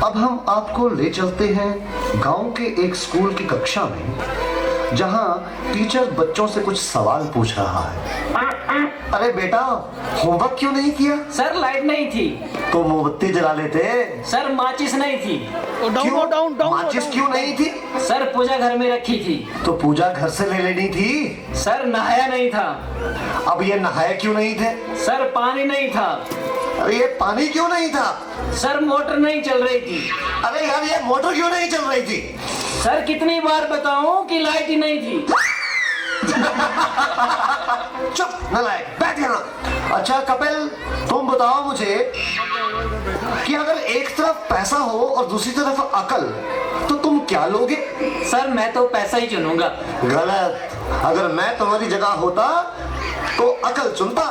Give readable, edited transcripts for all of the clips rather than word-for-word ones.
अब हम आपको ले चलते हैं गांव के एक स्कूल की कक्षा में, जहां टीचर बच्चों से कुछ सवाल पूछ रहा है। अरे बेटा, होमवर्क क्यों नहीं किया? सर लाइट नहीं थी। तो मोमबत्ती जला लेते। सर माचिस नहीं थी। क्यों? माचिस क्यों नहीं थी? सर पूजा घर में रखी थी। तो पूजा घर से ले लेनी थी। सर नहाया नहीं था। अब ये नहाए क्यों नहीं थे? सर पानी नहीं था। अरे ये पानी क्यों नहीं था? सर मोटर नहीं चल रही थी। अरे यार, ये मोटर क्यों नहीं चल रही थी? सर कितनी बार बताऊं कि लाइट ही नहीं थी। चुप नालायक, बैठ यहाँ। अच्छा कपिल, तुम बताओ मुझे कि अगर एक तरफ पैसा हो और दूसरी तरफ अकल, तो तुम क्या लोगे? सर मैं तो पैसा ही चुनूंगा। गलत। अगर मैं तुम्हारी जगह होता तो अकल चुनता।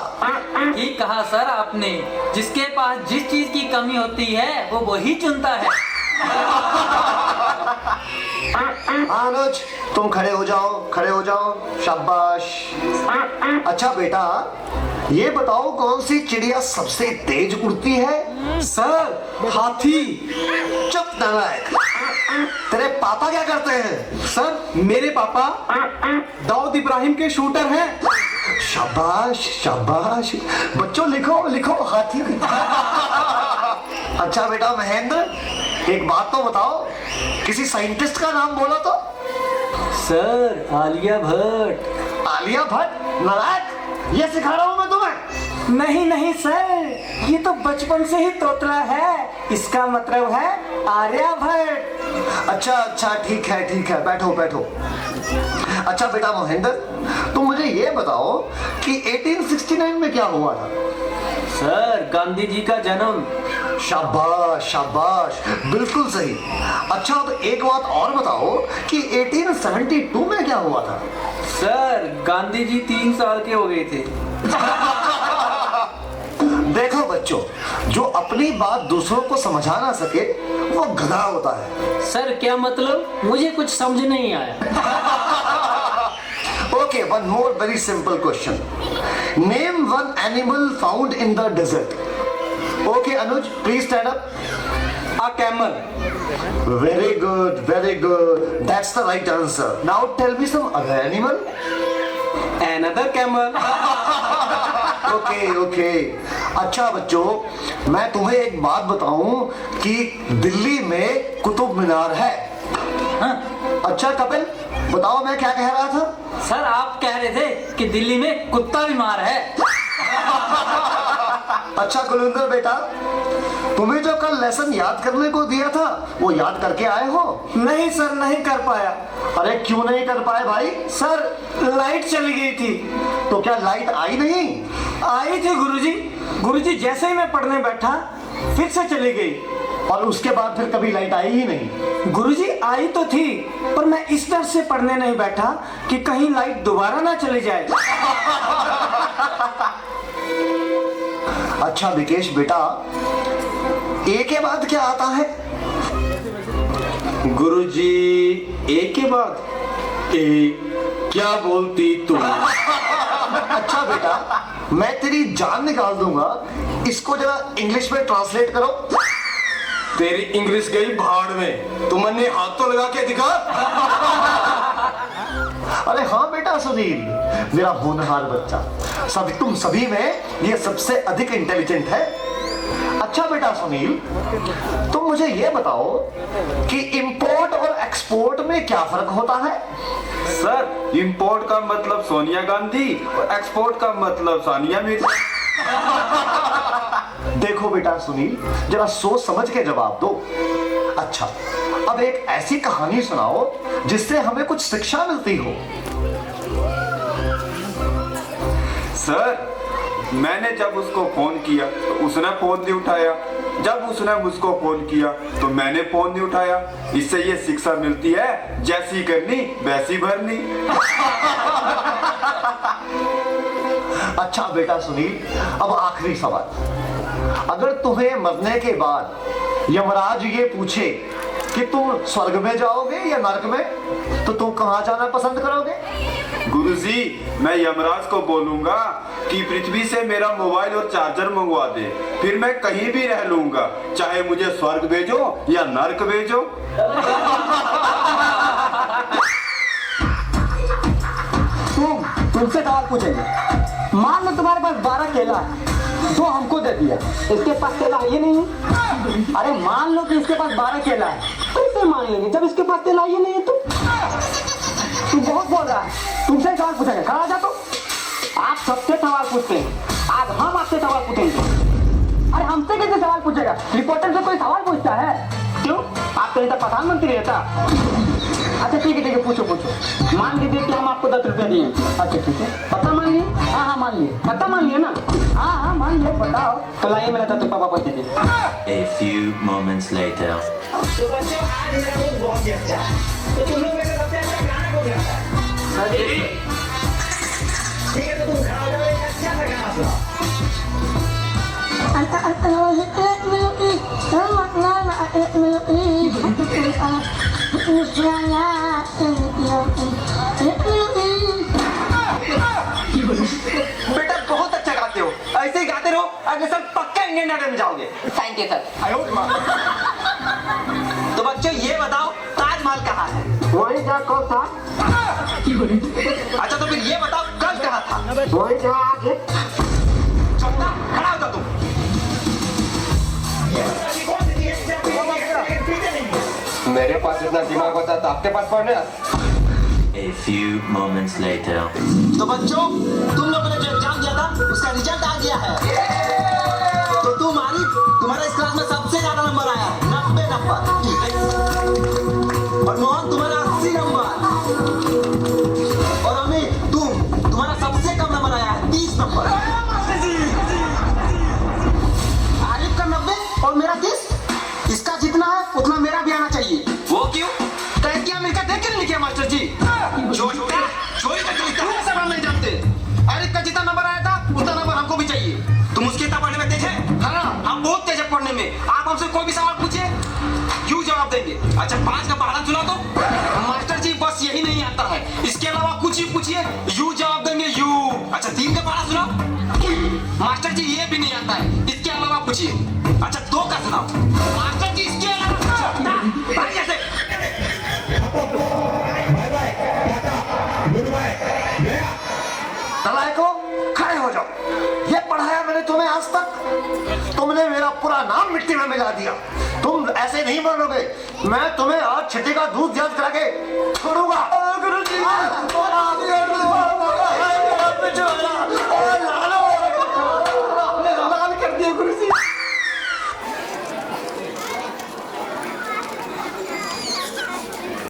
ठीक कहा सर आपने। जिसके पास जिस चीज की कमी होती है वो वही चुनता है। अनुज, तुम खड़े हो जाओ, खड़े हो जाओ, शाबाश। अच्छा बेटा, ये बताओ कौन सी चिड़िया सबसे तेज उड़ती है? सर हाथी। चुप नालायक। तेरे पापा क्या करते हैं? सर मेरे पापा दाऊद इब्राहिम के शूटर हैं। शाबाश शाबाश। बच्चों लिखो लिखो, हाथी। अच्छा बेटा महेंद्र, एक बात तो बताओ, किसी साइंटिस्ट का नाम बोलो तो। सर आलिया भट्ट। आलिया भट्ट? नालायक, ये सिखा रहा हूं मैं तुम्हें। नहीं नहीं सर, ये तो बचपन से ही तोतला है। इसका मतलब है आर्यभट्ट। अच्छा अच्छा, ठीक है, बैठो बैठो। अच्छा बेटा महेंद्र, तुम मुझे ये बताओ कि 1869 में क्या हुआ था? सर गांधी जी का जन्म। शाबाश शाबाश, बिल्कुल सही। अच्छा अब एक बात और बताओ कि 1872 में क्या हुआ था? सर गांधी जी 3 साल के हो गए थे। देखो बच्चों, जो अपनी बात दूसरों को समझा ना सके वो गधा होता है। सर क्या मतलब? मुझे कुछ समझ नहीं आया। Okay, one more very simple question. Name one animal found in the desert. Okay, Anuj, please stand up. A camel. Very good, very good. That's the right answer. Now tell me some other animal. Another camel. Okay, okay. अच्छा बच्चों, मैं तुम्हें एक बात बताऊं कि दिल्ली में कुतुब मीनार है। हाँ? अच्छा कपिल, बताओ मैं क्या कह रहा था? सर आप कह रहे थे कि दिल्ली में कुत्ता बीमार है। अच्छा कुलविंदर बेटा, तुम्हें जो कल लेसन याद करने को दिया था वो याद करके आए हो? नहीं सर, नहीं कर पाया। अरे क्यों नहीं कर पाए भाई? सर लाइट चली गई थी। तो क्या लाइट आई नहीं? आई थी गुरुजी। गुरुजी जैसे ही मैं पढ़ने बैठा फिर से चली गई। और उसके बाद फिर कभी लाइट आई ही नहीं? गुरुजी आई तो थी, पर मैं इस तरह से पढ़ने नहीं बैठा कि कहीं लाइट दोबारा ना चली जाए। अच्छा विकेश बेटा, ए के बाद क्या आता है? गुरुजी ए के बाद ए क्या बोलती तू? अच्छा बेटा, मैं तेरी जान निकाल दूंगा, इसको जरा इंग्लिश में ट्रांसलेट करो। तेरी इंग्लिश गई भाड़ में, तुमने हाथ तो लगा के दिखा। अरे हाँ बेटा सुनील, मेरा होनहार बच्चा, तुम सभी में ये सबसे अधिक इंटेलिजेंट है। अच्छा बेटा सुनील, तुम मुझे ये बताओ कि इंपोर्ट और एक्सपोर्ट में क्या फर्क होता है? सर इंपोर्ट का मतलब सोनिया गांधी और एक्सपोर्ट का मतलब सानिया मिर्जा। देखो बेटा सुनील, जरा सोच समझ के जवाब दो। अच्छा, अब एक ऐसी कहानी सुनाओ जिससे हमें कुछ शिक्षा मिलती हो। सर मैंने जब उसको फोन किया तो उसने फोन नहीं उठाया, जब उसने मुझको फोन किया तो मैंने फोन नहीं उठाया। इससे ये शिक्षा मिलती है, जैसी करनी वैसी भरनी। अच्छा बेटा सुनील, अब आखिरी सवाल। अगर तुम्हें मरने के बाद यमराज ये पूछे कि तुम स्वर्ग में जाओगे या नरक में, तो तुम कहां जाना पसंद करोगे? गुरुजी मैं यमराज को बोलूंगा कि पृथ्वी से मेरा मोबाइल और चार्जर मंगवा दे, फिर मैं कहीं भी रह लूंगा, चाहे मुझे स्वर्ग भेजो या नर्क भेजो। तुमसे सवाल पूछेंगे। मान लो तुम्हारे पास 12 केला है, जो हमको दे दिया, इसके पास केला है ये नहीं है। अरे मान लो कि इसके पास 12 केला है, कैसे मान लेंगे जब इसके पास केला ये नहीं है? तू बहुत बोल रहा है। तुमसे सवाल पूछेंगे, खड़ा जा। तो आप सबसे सवाल पूछते हैं, आज हम आपसे सवाल पूछेंगे। अरे हमसे कैसे सवाल पूछेगा? रिपोर्टर से कोई सवाल पूछता है? क्यों? आप कहीं तक प्रधानमंत्री रहता? अच्छा ठीक है पूछो। मान लीजिए कि हम आपको 10 रुपया दिए। अच्छा ठीक है, पता मान लिए? हाँ मान लिए। पता मान लिया ना? हाँ मान लिया। बताओ तो लाइए मेरा 10 रुपया वापस दीजिए। A few moments later. तो बच्चों आज मेरा मूड बहुत ही अच्छा है, तो तुम लोग में से सबसे अच्छा गाना कौन गाता है? ठीक है, तो तुम खड़ा हो जाओ, एक अच्छा सा गाना सुनाओ। बेटा बहुत अच्छा गाते हो, ऐसे ही गाते रहो, आगे सर पक्का इंडियन आइडल में जाओगे। Thank you sir. तो बच्चों ये बताओ ताजमहल कहाँ है? वही जहाँ कब था। अच्छा तो फिर ये बताओ कल कहाँ था? वही जहाँ आगे। चौथा खड़ा हो जाओ तुम। मेरे पास इतना दिमाग होता तो आपके पास पढ़ने। A few moments later. तो बच्चों तुम लोगों ने जो एग्जाम दिया था उसका रिजल्ट आ गया है। तो तुम्हारा इस क्लास में सबसे ज्यादा नंबर आया 90 नंबर, और मोहन तुम्हारा 80 नंबर, और अमित तुम्हारा सबसे कम नंबर आया है 30 नंबर। आरिफ का 90 और मेरा 30। इसका जितना है उतना मेरा भी आना चाहिए। वो क्यों? क्या मिलकर देख के नहीं लिखे मास्टर जी? चोरी करके लिखता है, सब हम नहीं जानते। आरिफ का जितना नंबर आया था उतना नंबर हमको भी चाहिए। तुम उसके कितना पढ़ने में तेज है? हाँ हम बहुत तेज है पढ़ने में। आप हमसे कोई भी सवाल पूछे यूं जवाब देंगे। अच्छा 5 का पहाड़ा सुना दो। मास्टर जी बस यही नहीं आता है, इसके अलावा कुछ ही पूछिए यूं जवाब देंगे यूं। अच्छा 3 का पहाड़ा सुनाओ। मास्टर जी ये भी नहीं आता है, इसके अलावा पूछिए। अच्छा 2 का सुनाओ। मास्टर जी इसके अलावा भाई ऐसे। नलायको खड़े हो जाओ। ये पढ़ाया मैंने तुम्हें आज तक, तुमने मेरा पूरा नाम मिट्टी में मिला दिया। तुम ऐसे नहीं मानोगे, मैं तुम्हें आज छठी का दूध याद करा के छोड़ूंगा। गुरुजी